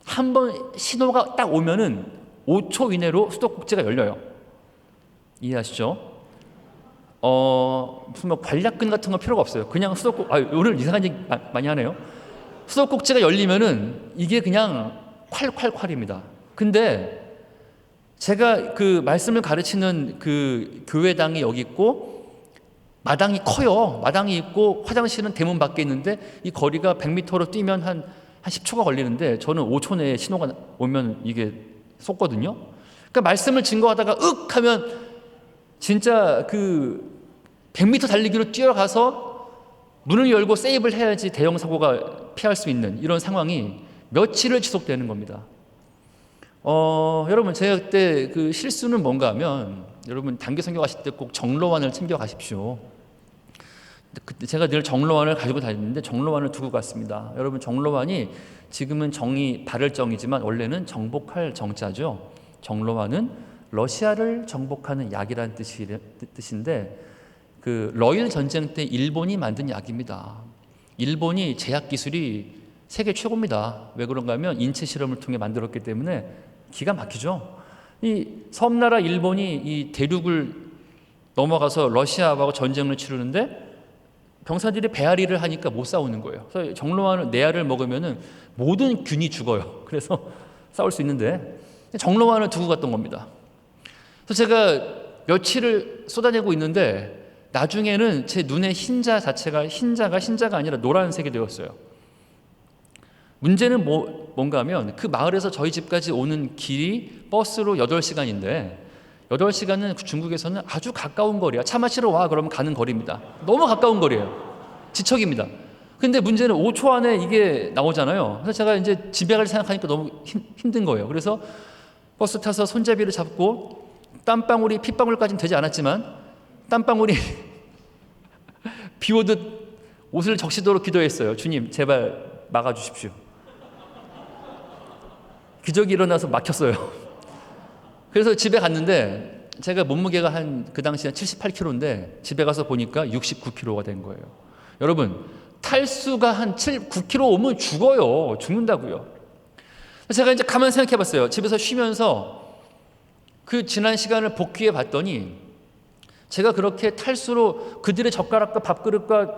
한번 신호가 딱 오면은 5초 이내로 수도꼭지가 열려요. 이해하시죠? 무슨 뭐 관략근 같은 거 필요가 없어요. 그냥 오늘 이상한 얘기 많이 하네요. 수도꼭지가 열리면은 이게 그냥 콸콸콸입니다. 근데 제가 그 말씀을 가르치는 그 교회당이 여기 있고 마당이 커요. 마당이 있고 화장실은 대문 밖에 있는데 이 거리가 100m로 뛰면 한 10초가 걸리는데 저는 5초 내에 신호가 오면 이게 쏟거든요. 그러니까 말씀을 증거하다가 윽 하면 진짜 그 100m 달리기로 뛰어가서 문을 열고 세이브를 해야지 대형 사고가 피할 수 있는 이런 상황이 며칠을 지속되는 겁니다. 여러분, 제가 그때 그 실수는 뭔가 하면, 여러분 단기 선교 가실 때 꼭 정로환을 챙겨 가십시오. 그때 제가 늘 정로환을 가지고 다녔는데 정로환을 두고 갔습니다. 여러분, 정로환이 지금은 정이 바를 정이지만 원래는 정복할 정자죠. 정로환은 러시아를 정복하는 약이라는 뜻인데, 그 러일 전쟁 때 일본이 만든 약입니다. 일본이 제약 기술이 세계 최고입니다. 왜 그런가 하면 인체 실험을 통해 만들었기 때문에 기가 막히죠. 이 섬나라 일본이 이 대륙을 넘어가서 러시아하고 전쟁을 치르는데 병사들이 배앓이를 하니까 못 싸우는 거예요. 그래서 정로환을 내알을 먹으면은 모든 균이 죽어요. 그래서 싸울 수 있는데 정로환을 두고 갔던 겁니다. 그래서 제가 며칠을 쏟아내고 있는데 나중에는 제 눈의 흰자 자체가 흰자가 아니라 노란색이 되었어요. 문제는 뭔가 하면 그 마을에서 저희 집까지 오는 길이 버스로 8시간인데 8시간은 중국에서는 아주 가까운 거리야. 차 마시러 와 그러면 가는 거리입니다. 너무 가까운 거리예요. 지척입니다. 근데 문제는 5초 안에 이게 나오잖아요. 그래서 제가 이제 집에 갈 생각하니까 너무 힘든 거예요. 그래서 버스 타서 손잡이를 잡고 땀방울이 핏방울까지는 되지 않았지만 땀방울이 비 오듯 옷을 적시도록 기도했어요. 주님, 제발 막아주십시오. 기적이 일어나서 막혔어요. 그래서 집에 갔는데 제가 몸무게가 그 당시에 78kg인데 집에 가서 보니까 69kg가 된 거예요. 여러분, 탈수가 한 9kg 오면 죽어요. 죽는다고요. 제가 이제 가만히 생각해 봤어요. 집에서 쉬면서 그 지난 시간을 복귀해 봤더니 제가 그렇게 탈수로 그들의 젓가락과 밥그릇과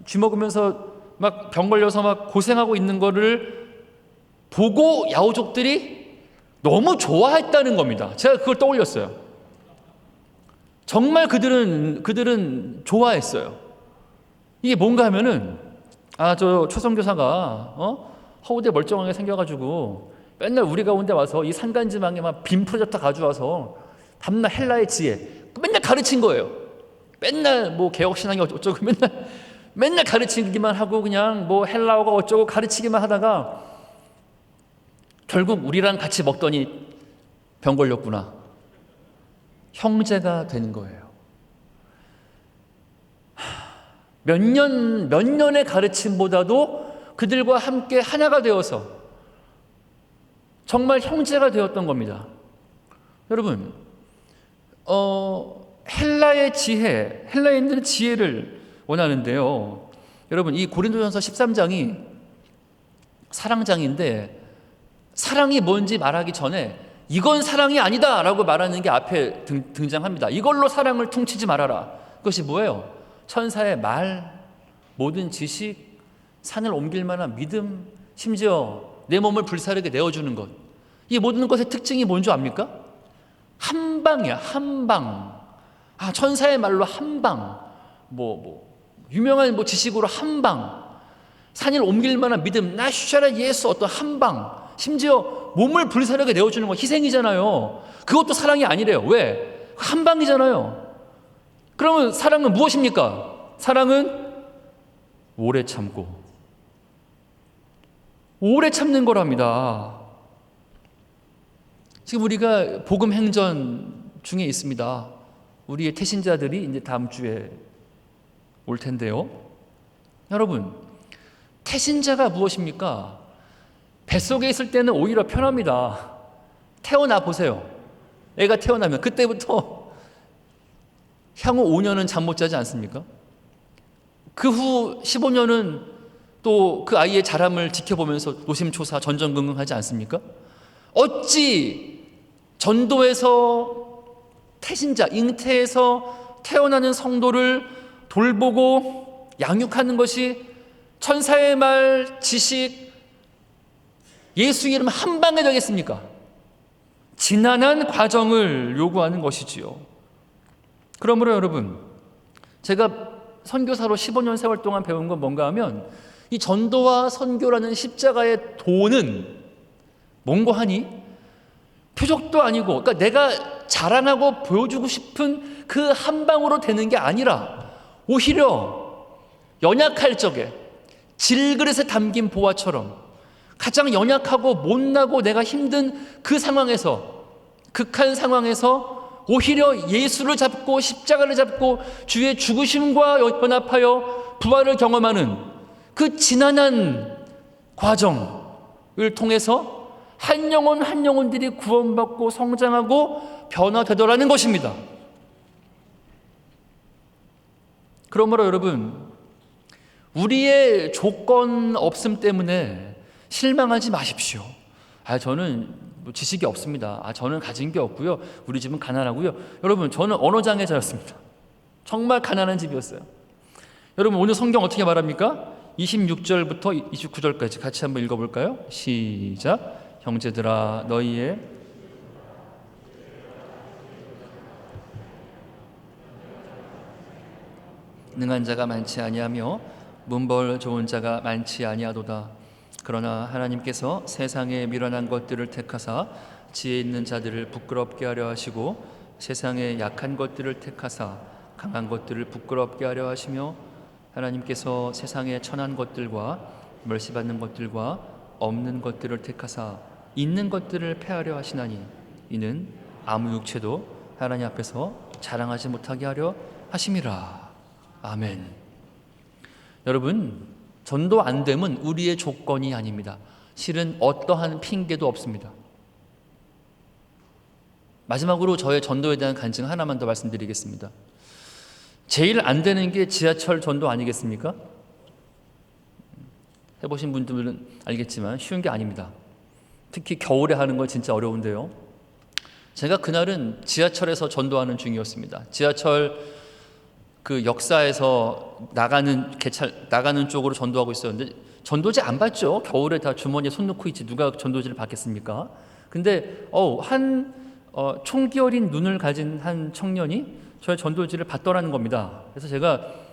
쥐먹으면서 막 병 걸려서 막 고생하고 있는 거를 보고 야오족들이 너무 좋아했다는 겁니다. 제가 그걸 떠올렸어요. 정말 그들은 좋아했어요. 이게 뭔가 하면은 저 초선교사가 허우대 멀쩡하게 생겨가지고 맨날 우리 가운데 와서 이 산간지방에 막 빔 프로젝터 가져와서 밤낮 헬라의 지혜 맨날 가르친 거예요. 맨날 뭐 개혁신앙이 어쩌고 맨날 가르치기만 하고 그냥 뭐 헬라어가 어쩌고 가르치기만 하다가 결국 우리랑 같이 먹더니 병 걸렸구나. 형제가 되는 거예요. 몇 년의 가르침보다도 그들과 함께 하나가 되어서 정말 형제가 되었던 겁니다. 여러분, 헬라의 지혜, 헬라인들은 지혜를 원하는데요. 여러분, 이 고린도전서 13장이 사랑장인데 사랑이 뭔지 말하기 전에 이건 사랑이 아니다 라고 말하는 게 앞에 등장합니다. 이걸로 사랑을 퉁치지 말아라. 그것이 뭐예요? 천사의 말, 모든 지식, 산을 옮길 만한 믿음, 심지어 내 몸을 불사르게 내어주는 것, 이 모든 것의 특징이 뭔 줄 압니까? 한 방이야, 한 방. 천사의 말로 한 방. 유명한 지식으로 한 방. 산을 옮길 만한 믿음, 나슈샤라 예수, 어떤 한 방. 심지어 몸을 불사르게 내어주는 거 희생이잖아요. 그것도 사랑이 아니래요. 왜? 한 방이잖아요. 그러면 사랑은 무엇입니까? 사랑은 오래 참고, 오래 참는 거랍니다. 지금 우리가 복음 행전 중에 있습니다. 우리의 태신자들이 이제 다음 주에 올 텐데요. 여러분, 태신자가 무엇입니까? 뱃속에 있을 때는 오히려 편합니다. 태어나 보세요. 애가 태어나면 그때부터 향후 5년은 잠 못 자지 않습니까? 그 후 15년은 또 그 아이의 자람을 지켜보면서 노심초사 전전긍긍하지 않습니까? 어찌 전도에서 태신자, 잉태에서 태어나는 성도를 돌보고 양육하는 것이 천사의 말, 지식, 예수 이름 한 방에 되겠습니까? 지난한 과정을 요구하는 것이지요. 그러므로 여러분, 제가 선교사로 15년 세월 동안 배운 건 뭔가 하면 이 전도와 선교라는 십자가의 도는 뭔고 하니 표적도 아니고, 그러니까 내가 자랑하고 보여주고 싶은 그 한 방으로 되는 게 아니라 오히려 연약할 적에 질그릇에 담긴 보화처럼 가장 연약하고 못나고 내가 힘든 그 상황에서, 극한 상황에서 오히려 예수를 잡고 십자가를 잡고 주의 죽으심과 연합하여 부활을 경험하는 그 지난한 과정을 통해서 한 영혼 한 영혼들이 구원받고 성장하고 변화되더라는 것입니다. 그러므로 여러분, 우리의 조건 없음 때문에 실망하지 마십시오. 저는 지식이 없습니다. 저는 가진 게 없고요. 우리 집은 가난하고요. 여러분, 저는 언어장애자였습니다. 정말 가난한 집이었어요. 여러분, 오늘 성경 어떻게 말합니까? 26절부터 29절까지 같이 한번 읽어볼까요? 시작. 형제들아, 너희의 능한 자가 많지 아니하며 문벌 좋은 자가 많지 아니하도다. 그러나 하나님께서 세상에 미련한 것들을 택하사 지혜 있는 자들을 부끄럽게 하려 하시고 세상에 약한 것들을 택하사 강한 것들을 부끄럽게 하려 하시며 하나님께서 세상에 천한 것들과 멸시받는 것들과 없는 것들을 택하사 있는 것들을 패하려 하시나니 이는 아무 육체도 하나님 앞에서 자랑하지 못하게 하려 하심이라. 아멘. 여러분, 전도 안 되면 우리의 조건이 아닙니다. 실은 어떠한 핑계도 없습니다. 마지막으로 저의 전도에 대한 간증 하나만 더 말씀드리겠습니다. 제일 안 되는 게 지하철 전도 아니겠습니까? 해보신 분들은 알겠지만 쉬운 게 아닙니다. 특히 겨울에 하는 건 진짜 어려운데요. 제가 그날은 지하철에서 전도하는 중이었습니다. 지하철 그 역사에서 나가는 쪽으로 전도하고 있었는데 전도지 안 받죠. 겨울에 다 주머니에 손 넣고 있지 누가 전도지를 받겠습니까? 근데 총기 어린 눈을 가진 한 청년이 저의 전도지를 받더라는 겁니다. 그래서 제가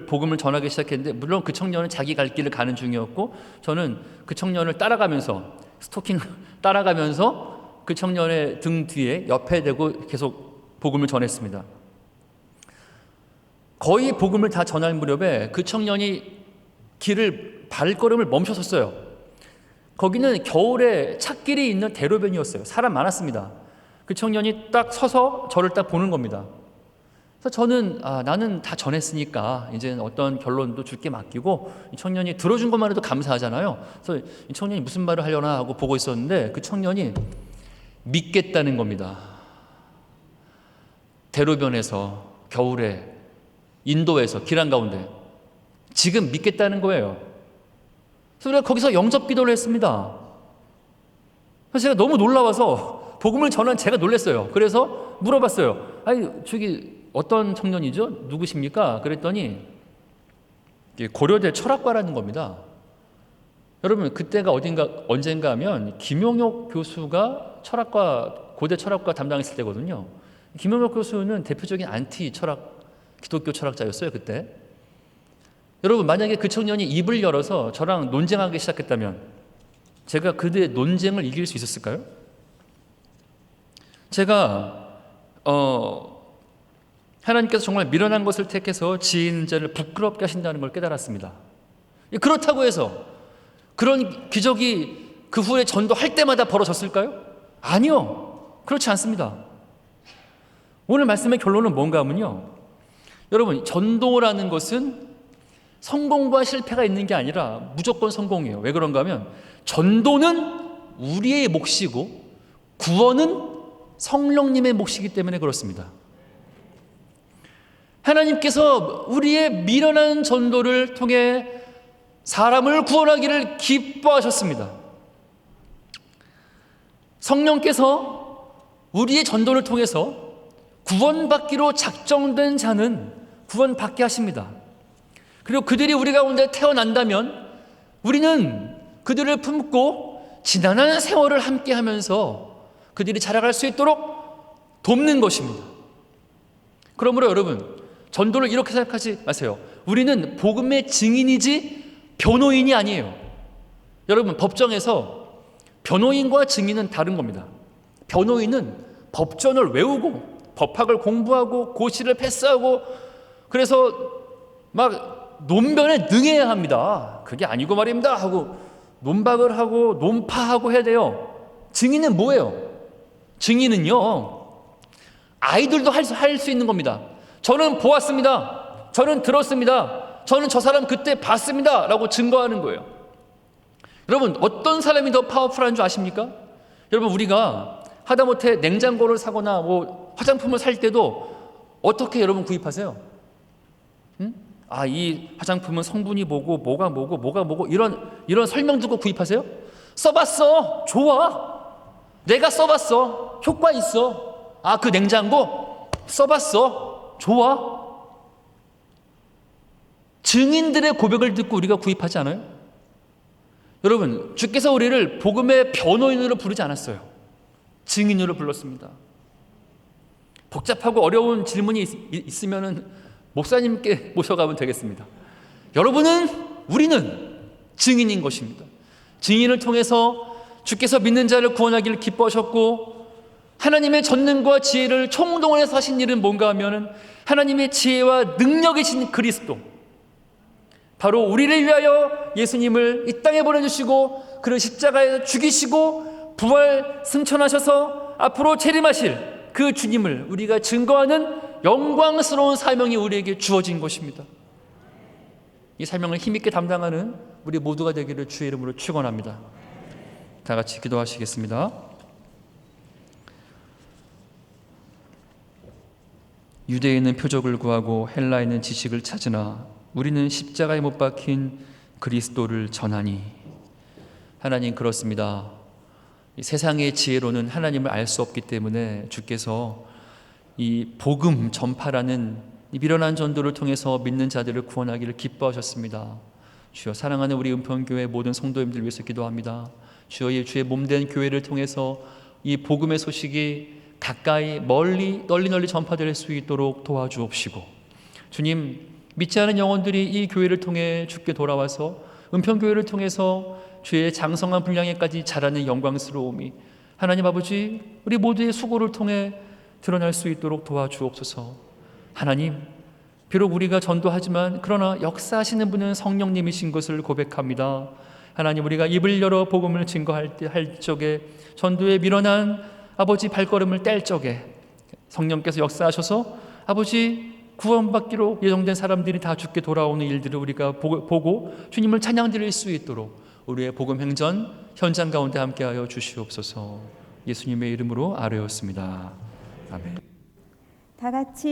복음을 전하기 시작했는데, 물론 그 청년은 자기 갈 길을 가는 중이었고 저는 그 청년을 따라가면서 스토킹 따라가면서 그 청년의 등 뒤에 옆에 대고 계속 복음을 전했습니다. 거의 복음을 다 전할 무렵에 그 청년이 발걸음을 멈춰섰어요. 거기는 겨울에 찻길이 있는 대로변이었어요. 사람 많았습니다. 그 청년이 딱 서서 저를 딱 보는 겁니다. 그래서 저는 나는 다 전했으니까 이제는 어떤 결론도 줄게 맡기고, 이 청년이 들어준 것만 해도 감사하잖아요. 그래서 이 청년이 무슨 말을 하려나 하고 보고 있었는데 그 청년이 믿겠다는 겁니다. 대로변에서 겨울에 인도에서 길 한가운데 지금 믿겠다는 거예요. 그래서 우리가 거기서 영접 기도를 했습니다. 그래서 제가 너무 놀라워서 복음을 전한 제가 놀랐어요. 그래서 물어봤어요. 저기 어떤 청년이죠? 누구십니까? 그랬더니 고려대 철학과라는 겁니다. 여러분 그때가 언젠가 하면 김용옥 교수가 고대 철학과 담당했을 때거든요. 김용옥 교수는 대표적인 안티 철학, 기독교 철학자였어요 그때. 여러분 만약에 그 청년이 입을 열어서 저랑 논쟁하기 시작했다면 제가 그들의 논쟁을 이길 수 있었을까요? 제가 하나님께서 정말 미련한 것을 택해서 지혜 있는 자를 부끄럽게 하신다는 걸 깨달았습니다. 그렇다고 해서 그런 기적이 그 후에 전도할 때마다 벌어졌을까요? 아니요. 그렇지 않습니다. 오늘 말씀의 결론은 뭔가 하면요, 여러분 전도라는 것은 성공과 실패가 있는 게 아니라 무조건 성공이에요. 왜 그런가 하면 전도는 우리의 몫이고 구원은 성령님의 몫이기 때문에 그렇습니다. 하나님께서 우리의 미련한 전도를 통해 사람을 구원하기를 기뻐하셨습니다. 성령께서 우리의 전도를 통해서 구원받기로 작정된 자는 구원받게 하십니다. 그리고 그들이 우리 가운데 태어난다면 우리는 그들을 품고 지난한 세월을 함께 하면서 그들이 자라갈 수 있도록 돕는 것입니다. 그러므로 여러분 전도를 이렇게 생각하지 마세요. 우리는 복음의 증인이지 변호인이 아니에요. 여러분 법정에서 변호인과 증인은 다른 겁니다. 변호인은 법전을 외우고 법학을 공부하고 고시를 패스하고 그래서 막 논변에 능해야 합니다. 그게 아니고 말입니다 하고 논박을 하고 논파하고 해야 돼요. 증인은 뭐예요? 증인은요, 아이들도 할 수 있는 겁니다. 저는 보았습니다. 저는 들었습니다. 저는 저 사람 그때 봤습니다 라고 증거하는 거예요. 여러분 어떤 사람이 더 파워풀한 줄 아십니까? 여러분 우리가 하다못해 냉장고를 사거나 뭐 화장품을 살 때도 어떻게 여러분 구입하세요? 이 화장품은 성분이 뭐고 이런 설명 듣고 구입하세요? 써봤어. 좋아. 내가 써봤어. 효과 있어. 그 냉장고 써봤어. 좋아. 증인들의 고백을 듣고 우리가 구입하지 않아요? 여러분 주께서 우리를 복음의 변호인으로 부르지 않았어요. 증인으로 불렀습니다. 복잡하고 어려운 질문이 있으면 목사님께 모셔가면 되겠습니다. 우리는 증인인 것입니다. 증인을 통해서 주께서 믿는 자를 구원하기를 기뻐하셨고 하나님의 전능과 지혜를 총동원해서 하신 일은 뭔가 하면 하나님의 지혜와 능력이신 그리스도, 바로 우리를 위하여 예수님을 이 땅에 보내주시고 그를 십자가에서 죽이시고 부활 승천하셔서 앞으로 재림하실 그 주님을 우리가 증거하는 영광스러운 사명이 우리에게 주어진 것입니다. 이 사명을 힘있게 담당하는 우리 모두가 되기를 주의 이름으로 축원합니다. 다 같이 기도하시겠습니다. 유대인은 표적을 구하고 헬라인은 지식을 찾으나 우리는 십자가에 못 박힌 그리스도를 전하니. 하나님 그렇습니다. 이 세상의 지혜로는 하나님을 알 수 없기 때문에 주께서 이 복음 전파라는 이 미련한 전도를 통해서 믿는 자들을 구원하기를 기뻐하셨습니다. 주여 사랑하는 우리 은평교회 모든 성도님들 위해서 기도합니다. 주여 주의 몸된 교회를 통해서 이 복음의 소식이 가까이 널리 전파될 수 있도록 도와주옵시고, 주님 믿지 않은 영혼들이 이 교회를 통해 주께 돌아와서 은평교회를 통해서 주의 장성한 분량에까지 자라는 영광스러움이 하나님 아버지 우리 모두의 수고를 통해 드러날 수 있도록 도와주옵소서. 하나님 비록 우리가 전도하지만 그러나 역사하시는 분은 성령님이신 것을 고백합니다. 하나님 우리가 입을 열어 복음을 증거할 적에 전도에 밀어난 아버지 발걸음을 뗄 적에 성령께서 역사하셔서 아버지 구원받기로 예정된 사람들이 다 주께 돌아오는 일들을 우리가 보고 주님을 찬양드릴 수 있도록 우리의 복음 행전 현장 가운데 함께하여 주시옵소서. 예수님의 이름으로 아뢰었습니다. 아멘. 다 같이